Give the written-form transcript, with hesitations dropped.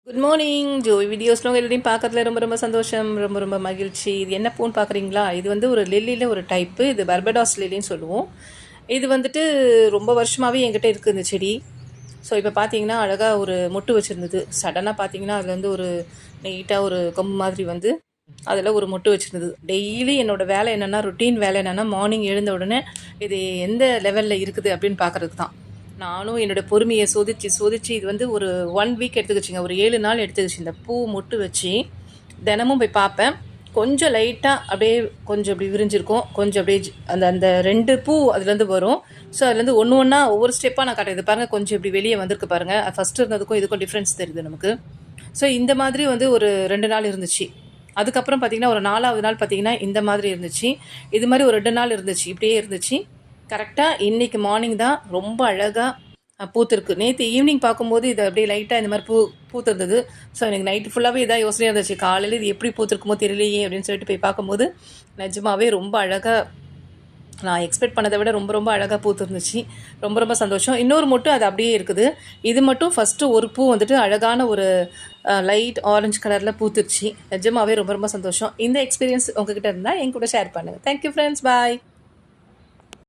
Good morning Joy வீடியோஸ்லாம் எல்லாத்தையும் பார்க்கறதுல ரொம்ப ரொம்ப சந்தோஷம், ரொம்ப ரொம்ப மகிழ்ச்சி. இது என்ன பூன்னு பார்க்குறீங்களா? இது வந்து ஒரு லில்லியில் ஒரு டைப்பு. இது பர்படாஸ் லில்லின்னு சொல்லுவோம். இது வந்துட்டு ரொம்ப வருஷமாகவே என்கிட்ட இருக்குது இந்த செடி. ஸோ இப்போ பார்த்தீங்கன்னா அழகாக ஒரு மொட்டு வச்சுருந்தது. சடனாக பார்த்தீங்கன்னா அதில் வந்து ஒரு நீட்டாக ஒரு கொம்பு மாதிரி வந்து அதில் ஒரு மொட்டு வச்சுருந்தது. டெய்லி என்னோடய வேலை என்னென்னா, ருட்டீன் வேலை என்னென்னா, மார்னிங் எழுந்த உடனே இது எந்த லெவலில் இருக்குது அப்படின்னு பார்க்குறதுக்கு தான். நானும் என்னோடய பொறுமையை சோதிச்சு இது வந்து ஒரு 1 வீக் எடுத்துக்கிச்சிங்க. ஒரு 7 நாள் எடுத்துக்கிச்சு. இந்த பூ மொட்டு வச்சு தினமும் போய் பார்ப்பேன். கொஞ்சம் லைட்டாக அப்படியே கொஞ்சம் அப்படி விரிஞ்சிருக்கும். கொஞ்சம் அப்படியே அந்த அந்த 2 பூ அதுலேருந்து வரும். ஸோ அதுலேருந்து ஒன்று ஒன்றா ஒவ்வொரு ஸ்டெப்பாக நான் காட்டுறது பாருங்கள். கொஞ்சம் இப்படி வெளியே வந்திருக்கு பாருங்கள். ஃபஸ்ட்டு இருந்ததுக்கும் இதுக்கும் டிஃப்ரென்ஸ் தெரியுது நமக்கு. ஸோ இந்த மாதிரி வந்து ஒரு 2 நாள் இருந்துச்சு. அதுக்கப்புறம் பார்த்திங்கன்னா ஒரு 4வது நாள் பார்த்திங்கன்னா இந்த மாதிரி இருந்துச்சு. இது மாதிரி ஒரு 2 நாள் இருந்துச்சு. இப்படியே இருந்துச்சு. கரெக்டாக இன்றைக்கி மார்னிங் தான் ரொம்ப அழகாக பூத்துருக்கு. நேற்று ஈவினிங் பார்க்கும்போது இது அப்படியே லைட்டாக இந்த மாதிரி பூத்துருந்தது. ஸோ எனக்கு நைட்டு ஃபுல்லாகவே இதாக யோசனையாக இருந்துச்சு. காலையில் இது எப்படி பூத்துருக்குமோ தெரியலையே அப்படின்னு சொல்லிட்டு போய் பார்க்கும்போது நிஜமாகவே ரொம்ப அழகாக, நான் எக்ஸ்பெக்ட் பண்ணதை விட ரொம்ப ரொம்ப அழகாக பூத்துருந்துச்சு. ரொம்ப ரொம்ப சந்தோஷம். இன்னொரு மட்டும் அது அப்படியே இருக்குது. இது மட்டும் ஃபஸ்ட்டு ஒரு பூ வந்துட்டு அழகான ஒரு லைட் ஆரஞ்சு கலரில் பூத்துருச்சு. நிஜமாகவே ரொம்ப ரொம்ப சந்தோஷம். இந்த எக்ஸ்பீரியன்ஸ் உங்ககிட்ட இருந்தால் என் கூட ஷேர் பண்ணுங்கள். தேங்க்யூ ஃப்ரெண்ட்ஸ், பாய்.